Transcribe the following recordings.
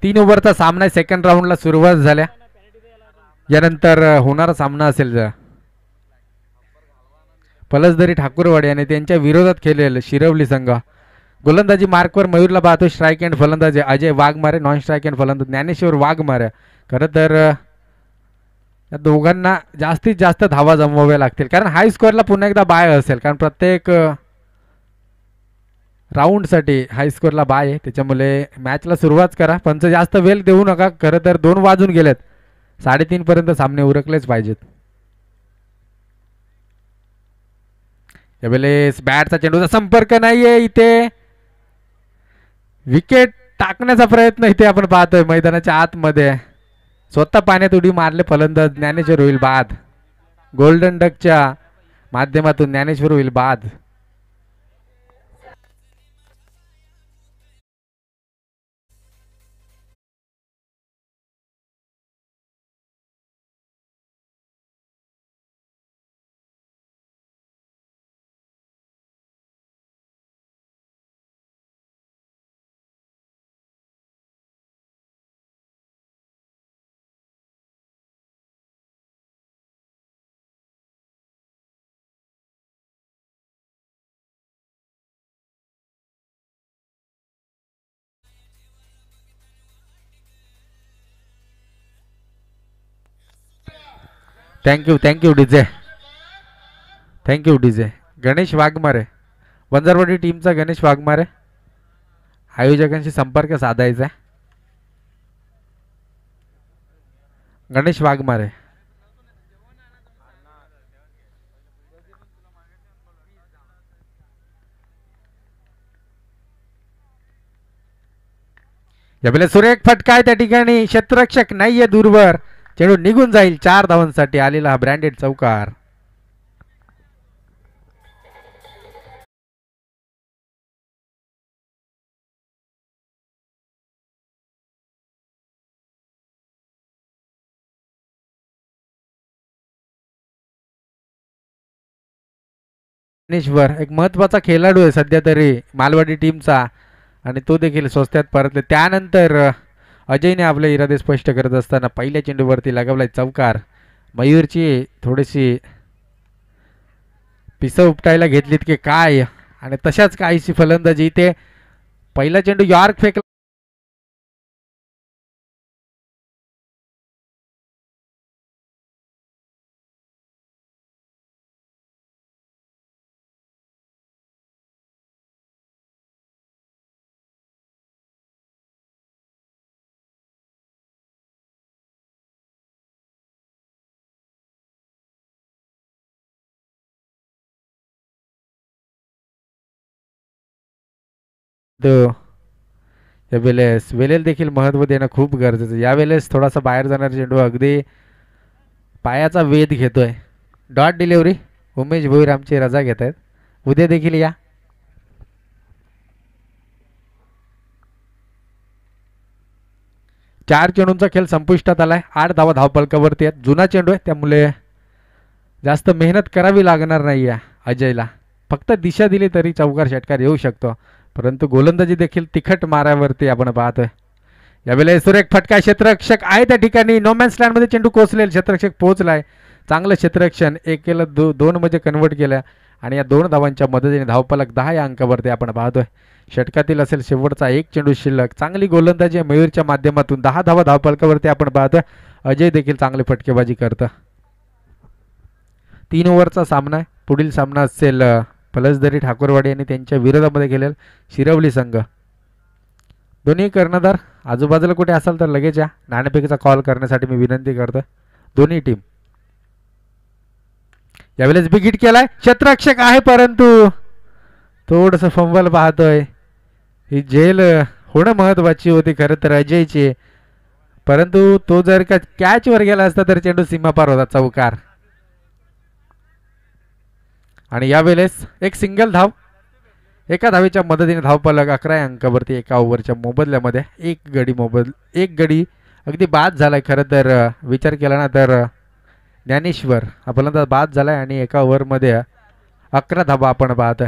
3 ओव्हरचा सामना आहे. सेकंड राऊंडला सुरुवात झाल्या. यानंतर होणारा सामना असेल पलसदरी ठाकूरवाडी आणि त्यांच्या विरोधात खेळलेलं शिरवली संघ. गोलंदाजी मार्कवर मयूरला पाहतो. स्ट्राईक अँड फलंदाजी Ajay Waghmare. Non strike and फलंदाज ज्ञानेश्वर वाघमारे. खरं तर या दोघांना जास्तीत जास्त धावा जमवाव्या लागतील कारण हाय स्कोअरला पुन्हा एकदा बाय असेल कारण प्रत्येक राऊंडसाठी हाय स्कोअरला बाय आहे. त्याच्यामुळे मॅचला सुरुवात करा. पंच जास्त वेळ देऊ नका. खरं तर 2 वाजून गेलेत. 3:30 पर्यंत सामने उरकलेच पाहिजेत. यावेळेस बॅटचा चेंडूचा संपर्क नाहीये. इथे विकेट टाकण्याचा प्रयत्न इथे आपण पाहतोय मैदानाच्या आतमध्ये. स्वतः पाण्यात उडी मारले फलंदाज ज्ञानेश्वर होईल बाद. गोल्डन डकच्या माध्यमातून ज्ञानेश्वर होईल बाद. Thank you DJ. Thank you DJ. Ganesh Waghmare Vanjarwadi टीमचा गणेश वाघमारे आयोजकांशी संपर्क साधायचा आहे. गणेश वाघमारे यावेळेस सुरेख फटका आहे त्या ठिकाणी. क्षेत्ररक्षक नाहीये दूरवर. चेंडू निघून जाईल. 4 धावांसाठी आलेला हा ब्रँडेड चौकार. एक महत्वाचा खेळाडू आहे सध्या तरी मालवाडी टीमचा आणि तो देखील स्वस्त्यात परतले. त्यानंतर अजयने आपले इरादे स्पष्ट करत असताना पहिल्या चेंडूवरती लगावलाय चौकार. मयूरची थोडीशी पिसं उपटायला घेतलीत की काय आणि तशाच काहीशी फलंदाजी. इथे पहिला चेंडू यॉर्क फेकला. यावेळेस वेळेला देखील महत्त्व देणं खूप गरजेचं. यावेळेस थोडासा बाहेर जाणारा चेंडू अगदी पायाचा वेध घेतोय. Dot delivery. उमेश भोईर आमची रजा घेत आहेत. उद्या देखील या. चार चेंडूंचा खेळ संपुष्टात आलाय. 8 धावा धावपलकावरती आहेत. जुना चेंडू आहे त्यामुळे जास्त मेहनत करावी लागणार नाही आहे अजयला. फक्त दिशा दिली तरी चौकार षटकार येऊ शकतो परंतु गोलंदाजी देखील तिखट माऱ्यावरती आपण पाहतोय. यावेळेस सुरेख फटका. क्षेत्ररक्षक आहे त्या ठिकाणी. नोमॅन्स लँड मध्ये चेंडू कोसलेल. क्षेत्ररक्षक पोहोचलाय. चांगलं क्षेत्ररक्षण. एक केलं 2 मध्ये कन्वर्ट केलं आणि या 2 धावांच्या मदतीने धावपलक 10 या अंकावरती आपण पाहतोय. षटकातील असेल शेवटचा एक चेंडू शिल्लक. चांगली गोलंदाजी मयूरच्या माध्यमातून 10 धावा धावपलकावरती आपण पाहतोय. अजय देखील चांगली फटकेबाजी करतं. 3 ओव्हरचा सामना आहे. पुढील सामना असेल पलसदरी ठाकूरवाडी आणि त्यांच्या विरोधामध्ये खेळेल शिरवली संघ. दोन्ही कर्णधार आजूबाजूला कुठे असाल तर लगेच या. नाणेफेकीचा कॉल करण्यासाठी मी विनंती करतो. दोन्ही टीम. यावेळेस बिगिट केलाय. क्षेत्ररक्षक आहे परंतु थोडस फंबल पाहतोय. ही झेल होणं महत्वाची होती खरं तर अजयची परंतु तो जर का कॅच वर गेला असता तर चेंडू सीमापार होता. चौकार. आणि यावेळेस एक सिंगल धाव. एका धावेच्या मदतीने धावपलक 11 अंकावरती एका ओव्हरच्या मोबदल्यामध्ये. एक गडी अगदी बाद झालाय. खरं तर विचार केला ना तर ज्ञानेश्वर हा फलंदाज बाद झालाय आणि एका ओव्हरमध्ये 11 धावा आपण पाहतोय.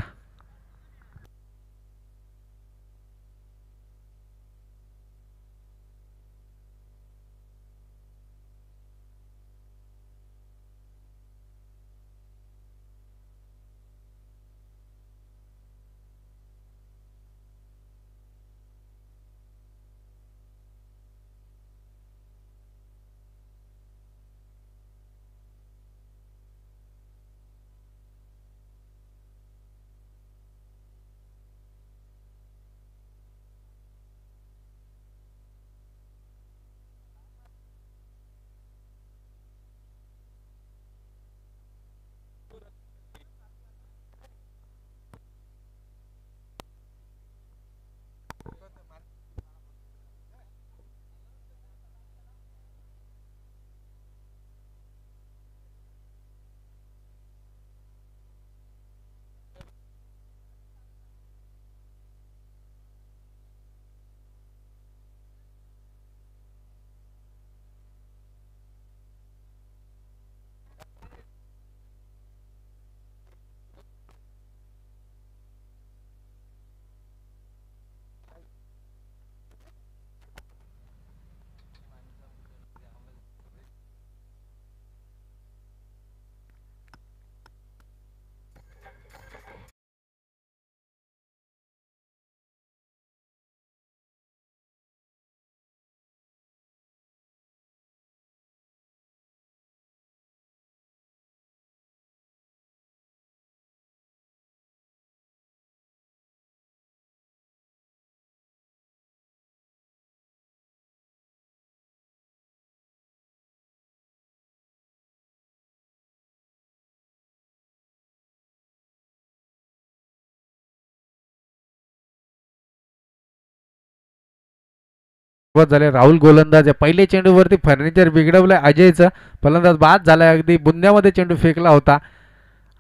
सुरुवात झाली. राहुल गोलंदाज आहे. पहिले चेंडूवरती फर्निचर बिघडवलंय अजयचं. फलंदाज बाद झालाय. अगदी बुंद्यामध्ये चेंडू फेकला होता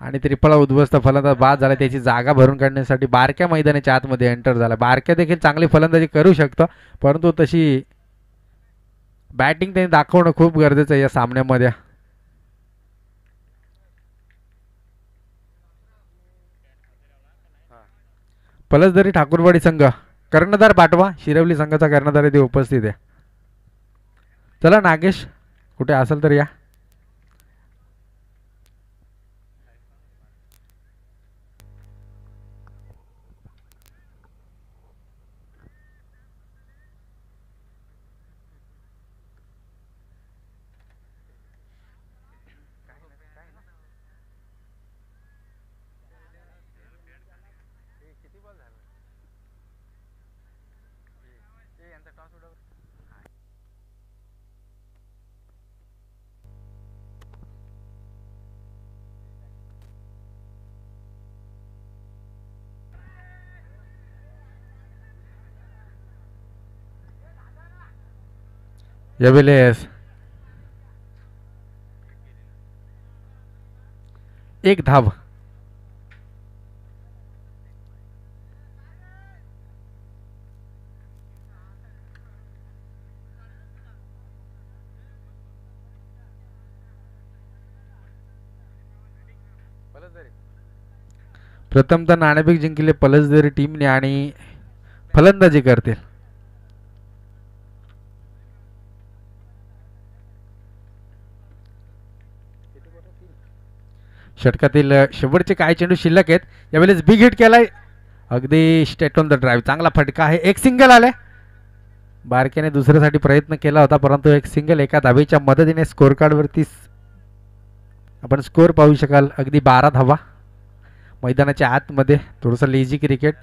आणि त्रिफळा उद्ध्वस्त. फलंदाज बाद झाला. त्याची जागा भरून काढण्यासाठी बारक्या मैदानाच्या आतमध्ये एंटर झाला. बारक्या देखील चांगली फलंदाजी करू शकतो, परंतु तशी बॅटिंग त्यांनी दाखवणं खूप गरजेचं आहे या सामन्यामध्ये. पलसदरी ठाकूरवाडी संघ, कर्णधार पाठवा. शिरवली संघाचा कर्णधार इथे उपस्थित आहे. चला नागेश, कुठे असेल तर या. यावेळेस एक धाव. प्रथमतः नाणेफेक जिंकले पलसदरी टीमने आणि फलंदाजी करतील. षटकातील शेवटचे काय चेंडू शिल्लक आहेत. यावेळेस बिग हिट केलाय. अगदी स्टेट ऑन द ड्राईव्ह. चांगला फटका आहे. एक सिंगल आले. बारक्याने दुसऱ्यासाठी प्रयत्न केला होता, परंतु एक सिंगल एका धावेच्या मदतीने स्कोर कार्डवरती आपण स्कोर पाहू शकाल. अगदी 12 धावा. मैदानाच्या आतमध्ये थोडंसं लेझी क्रिकेट.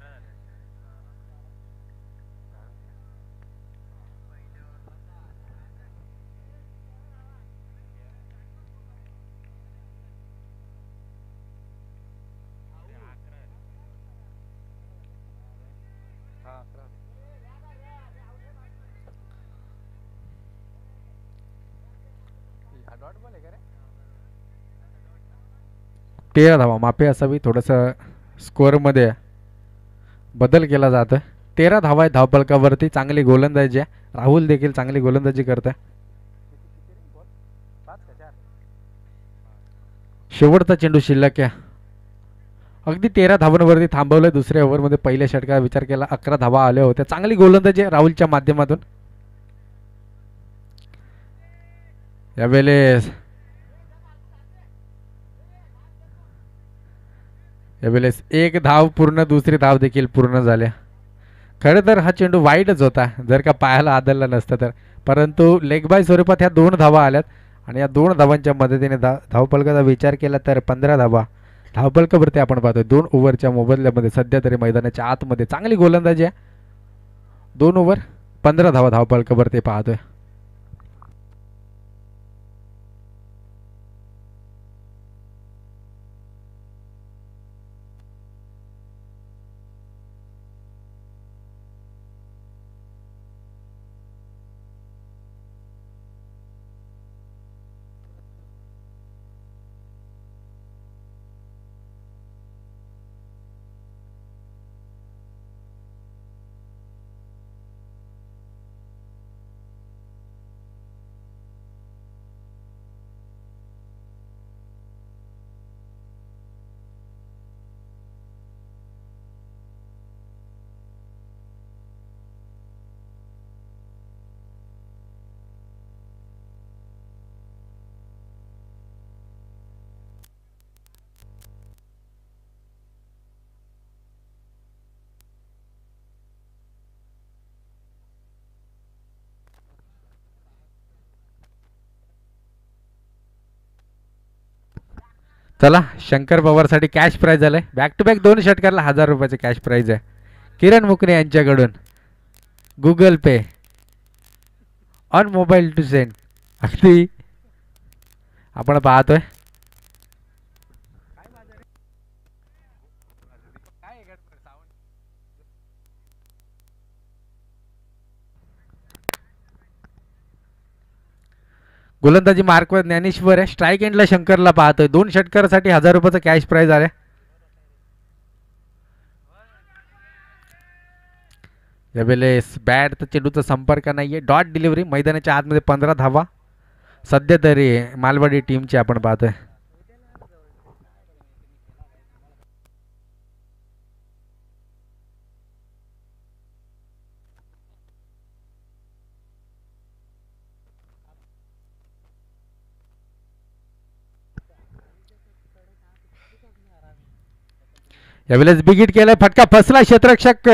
तेरा धावा माफी असावी. थोडंसं स्कोअरमध्ये बदल केला जातो. 13 धावा आहे धावफलकावरती. चांगली गोलंदाजी आहे. राहुल देखील चांगली गोलंदाजी करत आहे. शेवटचा चेंडू शिल्लक आहे. अगदी 13 धावांवरती थांबवलं. दुसऱ्या ओव्हरमध्ये पहिल्या षटकाचा विचार केला 11 धावा आल्या होत्या. चांगली गोलंदाजी आहे राहुलच्या माध्यमातून. यावेळेस एक धाव पूर्ण. दुसरी धाव देखील पूर्ण झाल्या. खरं तर हा चेंडू वाईटच होता जर का पायाला आदळला नसता तर, परंतु लेग बाय स्वरूपात ह्या 2 धावा आल्यात आणि या 2 धावांच्या मदतीने धावफलकाचा विचार केला तर 15 धावा धावफलकावरती आपण पाहतोय. 2 ओव्हरच्या मोबदल्यामध्ये सध्या तरी मैदानाच्या आतमध्ये चांगली गोलंदाजी आहे. 2 ओव्हर 15 धावा धावफलकावरती पाहतोय. चला शंकर पवारसाठी कॅश प्राईज झालंय. बॅक टू बॅक 2 षटकारला 1000 रुपयाचे कॅश प्राईज आहे किरण मुकणे यांच्याकडून. Google Pay on mobile to send. अगदी आपण पाहतोय गोलंदाजी मार्कवर ज्ञानेश्वर आहे. स्ट्राईक एंडला शंकरला पाहतोय. 2 षटकारासाठी 1000 रुपयाचा कॅश प्राइज आहे. यावेळेस बॅट तर चेंडूचा संपर्क नाहीये. Dot delivery. मैदानाच्या आतमध्ये 15 धावा सध्या तरी मालवाडी टीमची आपण पाहतोय. यावेळेस बिगिट केलाय. फटका फसला. क्षेत्ररक्षक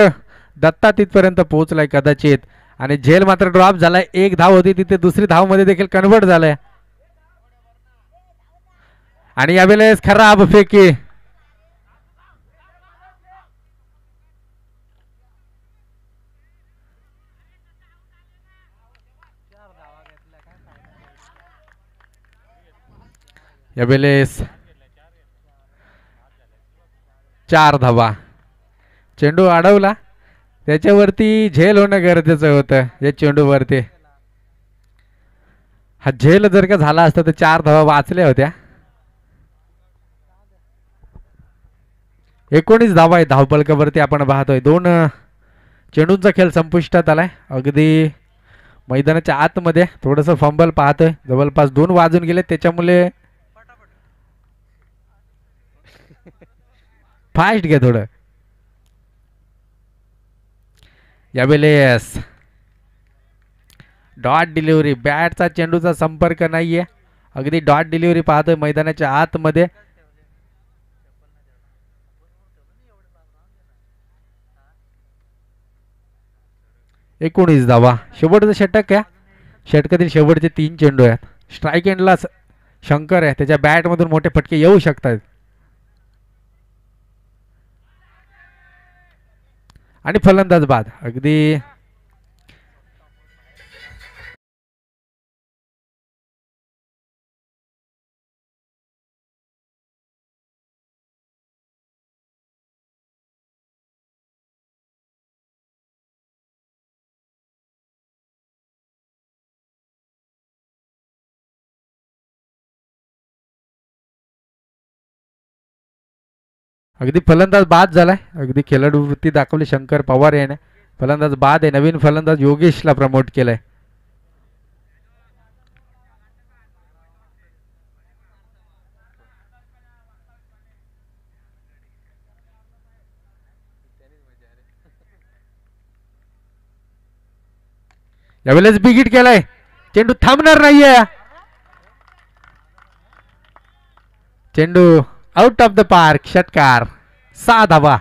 दत्ता तिथपर्यंत पोहोचलाय कदाचित आणि झेल मात्र ड्रॉप झालाय. 1 धाव होती तिथे दुसरी धाव मध्ये देखील कन्वर्ट झालाय आणि यावेळेस खराब फेकी. यावेळेस 4 धावा. चेंडू अडवला. त्याच्यावरती झेल होणं गरजेचं होतं या चेंडूवरती. हा झेल जर का झाला असता तर 4 धावा वाचल्या होत्या. 19 धावा आहे धावपलकावरती आपण पाहतोय. 2 चेंडूंचा खेळ संपुष्टात आलाय. अगदी मैदानाच्या आतमध्ये थोडंसं फंबल पाहतोय. जवळपास 2 वाजून गेले. त्याच्यामुळे फास्ट घ्या थोडं. यावेळेस डॉट डिलिव्हरी. बॅटचा चेंडूचा संपर्क नाहीये. अगदी डॉट डिलिव्हरी पाहतोय मैदानाच्या आतमध्ये. एकोणीस धावा. शेवटचं षटक आहे. षटकातील शेवटचे 3 चेंडू आहेत. स्ट्राईक एंडला शंकर आहे. त्याच्या बॅटमधून मोठे फटके येऊ शकतात आणि फलंदाज बाद. अगदी अगदी फलंदाज बाद झालाय. अगदी खेळाडू वृत्ती दाखवली शंकर पवार याने. फलंदाज बाद आहे. नवीन फलंदाज योगेशला प्रमोट केलंय. यावेळेस बिगिट केलाय. चेंडू थांबणार नाहीये. चेंडू आउट ऑफ द पार्क. षटकार. 6 धावा.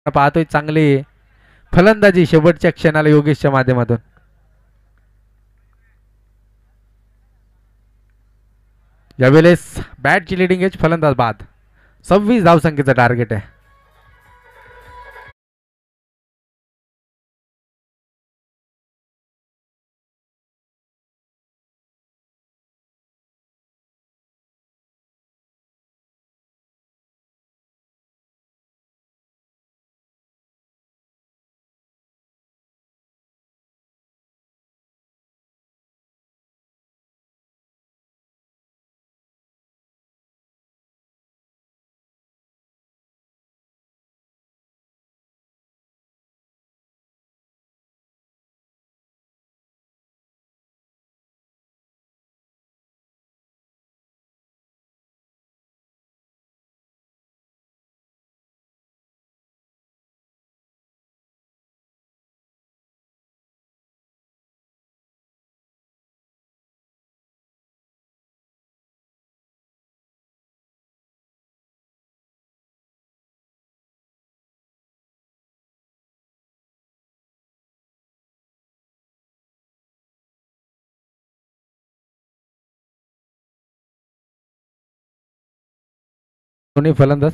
पाहतोय चांगली फलंदाजी शेवटच्या क्षणाला योगेशच्या माध्यमातून. यावेळेस बॅटची लिडिंग एज. फलंदाज बाद. 26 धावसंख्येचं टार्गेट आहे. दोन्ही फलंदाज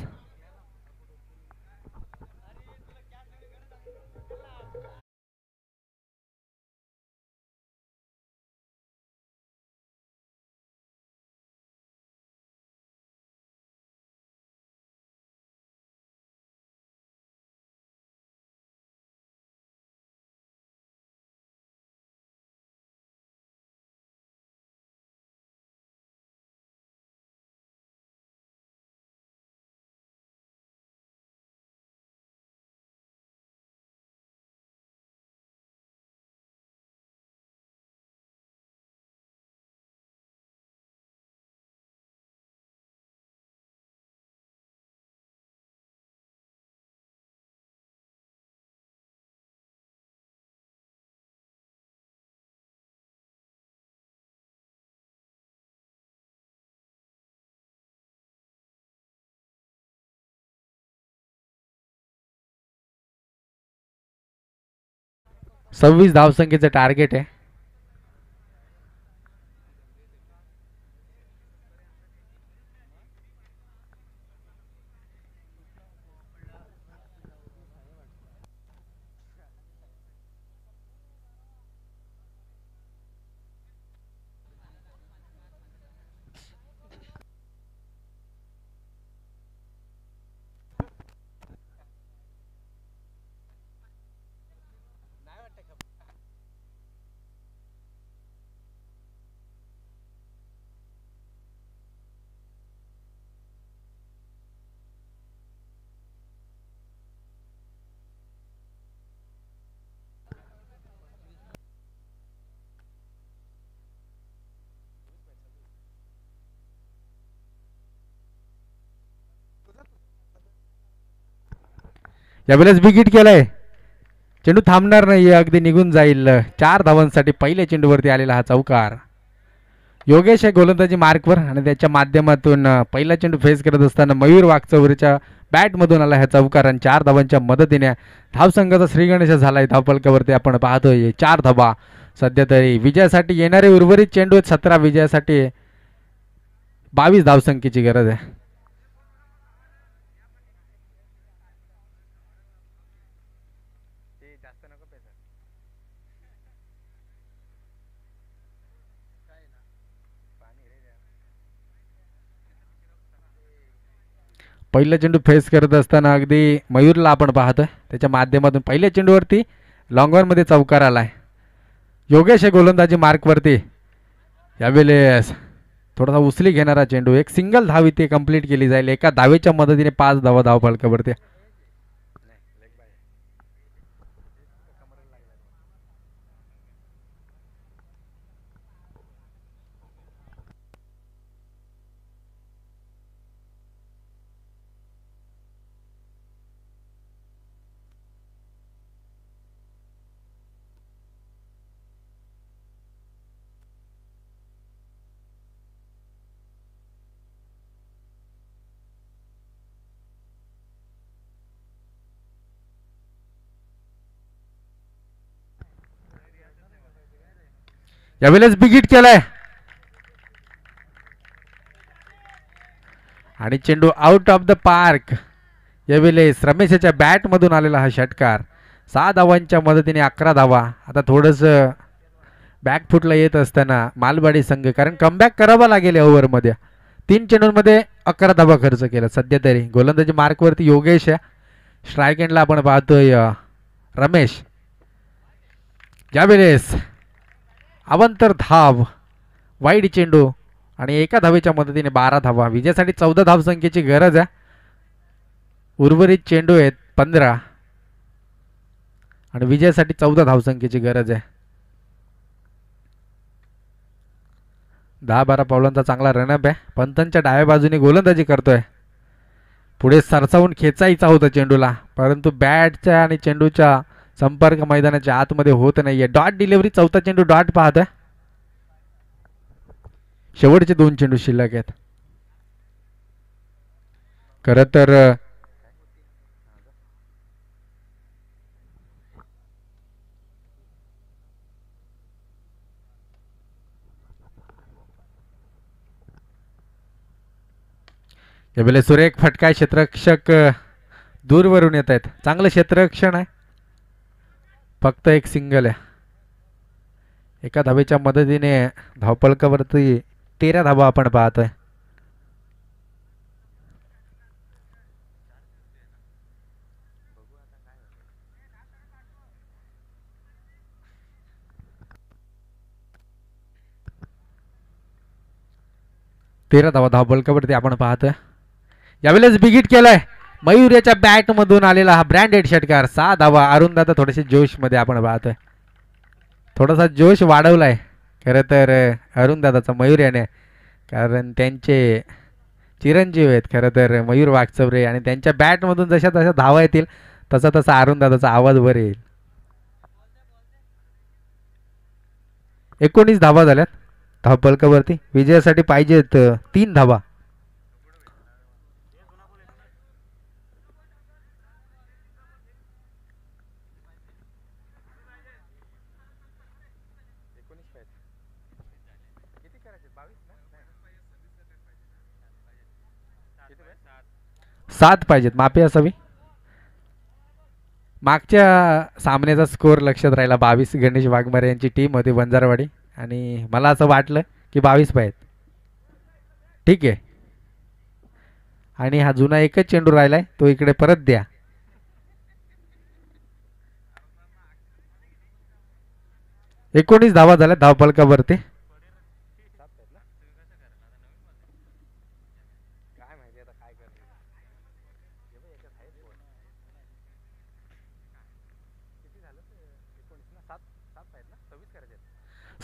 26 धावसंख्येचं टार्गेट आहे. यावेळेस विकेट केलाय. चेंडू थांबणार नाहीये, अगदी निघून जाईल. 4 धावांसाठी पहिल्या चेंडूवरती आलेला हा चौकार. योगेश आहे गोलंदाजी मार्कवर आणि त्याच्या माध्यमातून पहिला चेंडू फेस करत असताना मयूर वागचौरीच्या बॅटमधून आला ह्या चौकार आणि 4 धावांच्या मदतीने धावसंघाचा श्रीगणेश झालाय धावफलकावरती. आपण पाहतोय 4 धावा सध्या तरी विजयासाठी येणारे उर्वरित चेंडू आहेत 17. विजयासाठी 22 धावसंख्येची गरज आहे. पहिला चेंडू फेस करत असताना अगदी मयूरला आपण पाहतोय त्याच्या माध्यमातून पहिल्या चेंडूवरती लॉंगॉनमध्ये चौकार आलाय. योगेश आहे गोलंदाजी मार्कवरती. यावेळेस थोडासा उचली घेणारा चेंडू, एक सिंगल धाव इथे कंप्लीट केली जाईल. एका धावेच्या मदतीने 5 धावा धावफलकावरती. यावेळेस बिगिट केलाय आणि चेंडू आउट ऑफ द पार्क. यावेळेस रमेशच्या बॅटमधून आलेला हा षटकार. 6 धावांच्या मदतीने 11 धावा. आता थोडंसं बॅकफुटला येत असताना मालवाडी संघ, कारण कमबॅक करावा लागेल या ओव्हरमध्ये. 3 चेंडूंमध्ये 11 धावा खर्च केला सध्या तरी. गोलंदाजी मार्कवरती योगेश आहे. स्ट्राईक एंडला आपण पाहतोय रमेश. यावेळेस अवंतर धाव, वाईड चेंडू आणि एका धावेच्या मदतीने 12 धावा. विजयासाठी 14 धावसंख्येची गरज आहे. उर्वरित चेंडू आहेत 15 आणि विजयासाठी 14 धावसंख्येची गरज आहे. 10-12 पावलांचा चांगला रनअप आहे. पंतांच्या डाव्या बाजूने गोलंदाजी करतोय. पुढे सरसावून खेचायचा होता चेंडूला, परंतु बॅटच्या आणि चेंडूच्या संपर्क मैदानाच्या आतमध्ये होत नाहीये. डॉट डिलिव्हरी, चौथा चेंडू डॉट पाहतोय. शेवटचे 2 चेंडू शिल्लक आहेत. खरं तर यावेळेस सुरेख फटका, क्षेत्ररक्षक दूरवरून येत आहेत. चांगलं क्षेत्ररक्षण आहे. फक्त एक सिंगल आहे. एका धावेच्या मदतीने धावफलकावरती 13 धावा आपण पाहतोय. धावफलकावरती आपण पाहतोय. यावेळेस बिगिट केलाय. मयूर याच्या बॅटमधून आलेला हा ब्रँडेड षटकार. 6 धावा. अरुण दादा थोडेसे जोशमध्ये आपण पाहतोय. थोडासा जोश वाढवलाय खरं तर अरुण दादाचा मयूर याने, कारण त्यांचे चिरंजीव आहेत खरं तर मयूर वागचौरे, आणि त्यांच्या बॅटमधून जशा तशा धावा येतील तसा तसा अरुण दादाचा आवाज वर येईल. 19 धावा झाल्यात धावफलकावरती. विजयासाठी पाहिजेत 3 धावा. 7 पाहिजेत, माफी असावी. मागच्या सामन्याचा स्कोअर लक्षात राहिला, 22 गणेश वाघमारे यांची टीम होती वंजारवाडी, आणि मला असं वाटलं की 22 पाहिजेत. ठीक आहे. आणि हा जुना एकच चेंडू राहिलाय, तो इकडे परत द्या. एकोणीस धावा झाल्या धावफलकावरती.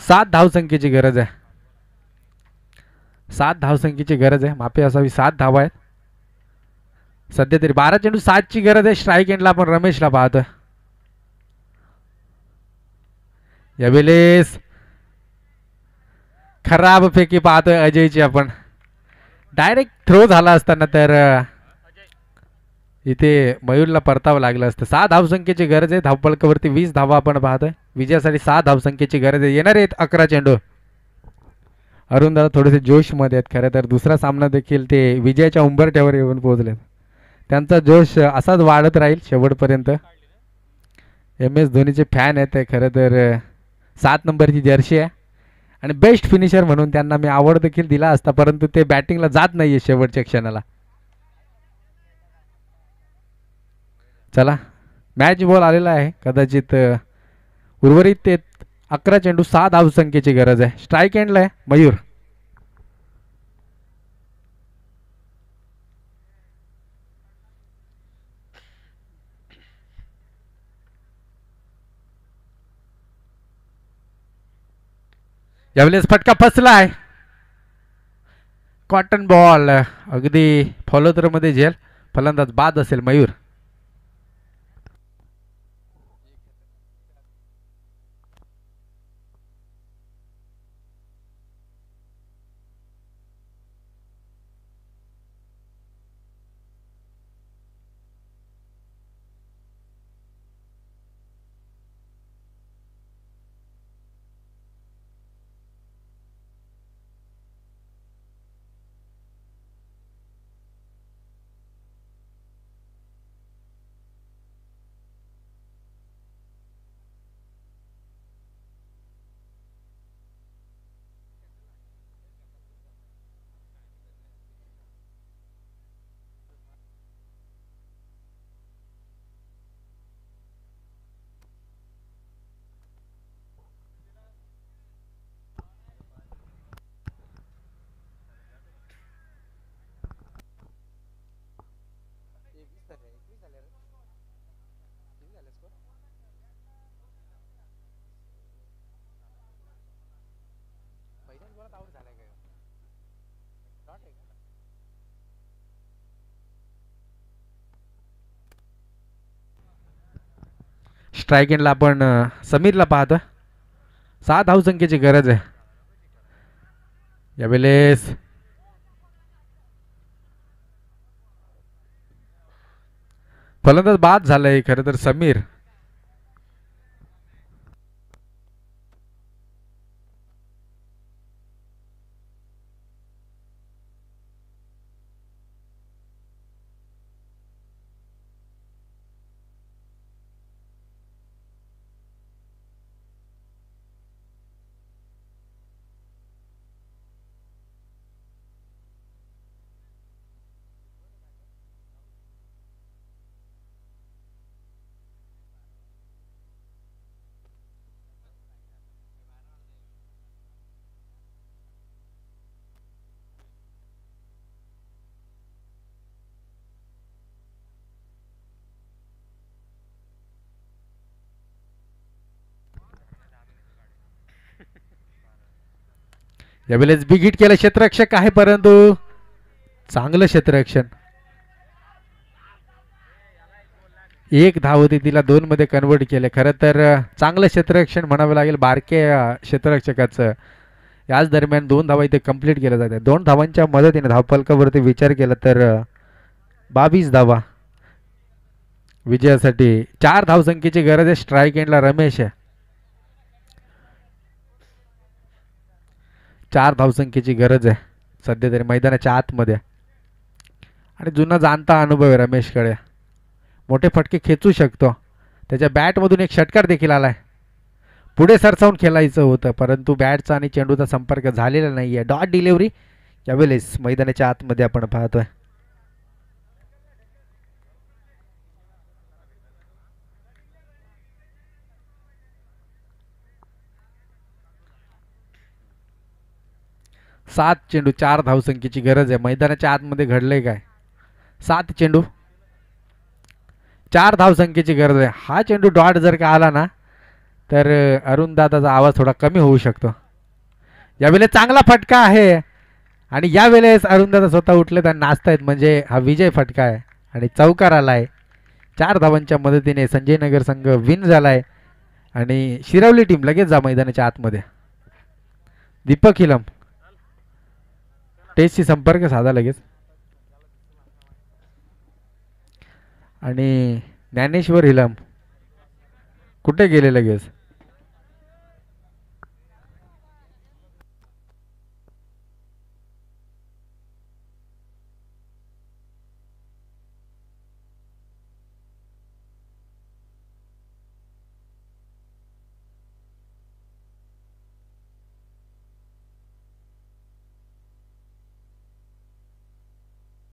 सात धावसंख्येची गरज आहे. 7 धावसंख्येची गरज आहे, माफी असावी. 7 धावा आहेत सध्या तरी. 12 चेंडू 7 ची गरज आहे. स्ट्राईक एंडला आपण रमेशला पाहतोय. यावेळेस खराब फेकी पाहतोय अजयची आपण. डायरेक्ट थ्रो झाला असताना तर इथे मयूरला परतावं लागलं असतं. 6 धावसंख्येची गरज आहे. धावपळकावरती 20 धावा आपण पाहतोय. विजयासाठी 6 धावसंख्येची गरज आहे. येणार आहेत 11 चेंडू. अरुण दादा थोडेसे जोशमध्ये आहेत. खरं तर दुसरा सामना देखील ते विजयाच्या उंबरठ्यावर येऊन पोहोचले. त्यांचा जोश असाच वाढत राहील शेवटपर्यंत. एम एस धोनीचे फॅन आहेत ते. खरं तर 7 नंबरची जर्सी आहे आणि बेस्ट फिनिशर म्हणून त्यांना मी आवड देखील दिला असता, परंतु ते बॅटिंगला जात नाहीये शेवटच्या क्षणाला. चला, मॅच बॉल आलेला आहे. कदाचित उर्वरित ते 11 चेंडू 6 धावसंख्येची गरज आहे. स्ट्राईक एंडला आहे मयूर. यावेळेस फटका फसलाय. कॉटन बॉल अगदी फॉलो थ्रो मध्ये झेल. फलंदाज बाद असेल मयूर. स्ट्राईक एंडला आपण समीरला पाहतो. 6 धावसंख्येची गरज आहे. यावेळेस फलंदाज बाद झालाय खरं तर समीर. यावेळेस बिग हिट केलं. क्षेत्ररक्षक आहे परंतु चांगलं क्षेत्ररक्षण. 1 धाव होती, तिला 2 मध्ये कन्वर्ट केले. खरं तर चांगलं क्षेत्ररक्षण म्हणावं लागेल बारके क्षेत्ररक्षकाचं. याच दरम्यान 2 धावा इथे कंप्लीट केल्या जातात. 2 धावांच्या मदतीने धावफलकावरती विचार केला तर 22 धावा विजयासाठी. 4 धावसंख्येची गरज आहे. स्ट्राईक एंडला रमेश आहे. 4 धावसंख्येची गरज आहे सध्या तरी मैदानाच्या आतमध्ये. आणि जुना जाणता अनुभव आहे रमेशकडे, मोठे फटके खेचू शकतो. त्याच्या बॅटमधून एक षटकार देखील आलाय. पुढे सरसावून खेळायचं होतं परंतु बॅटचा आणि चेंडूचा संपर्क झालेला नाही आहे. डॉट डिलिव्हरी यावेळेस मैदानाच्या आतमध्ये आपण पाहतोय. सात चेंडू 4 धावसंख्येची गरज आहे. मैदानाच्या आतमध्ये घडलंय काय? 7 चेंडू 4 धावसंख्येची गरज आहे. हा चेंडू डॉट जर का आला ना तर अरुण दादाचा आवाज थोडा कमी होऊ शकतो. यावेळेस चांगला फटका आहे आणि यावेळेस अरुण दादा स्वतः उठलेत आणि नाचतायत, म्हणजे हा विजय फटका आहे आणि चौकार आलाय. 4 धावांच्या मदतीने संजय नगर संघ विन झालाय आणि शिरवली टीम लगेच जा मैदानाच्या आतमध्ये. दीपक हिलम टेस्टशी संपर्क साधा लगेच आणि ज्ञानेश्वर हिलम कुठे गेले लगेच?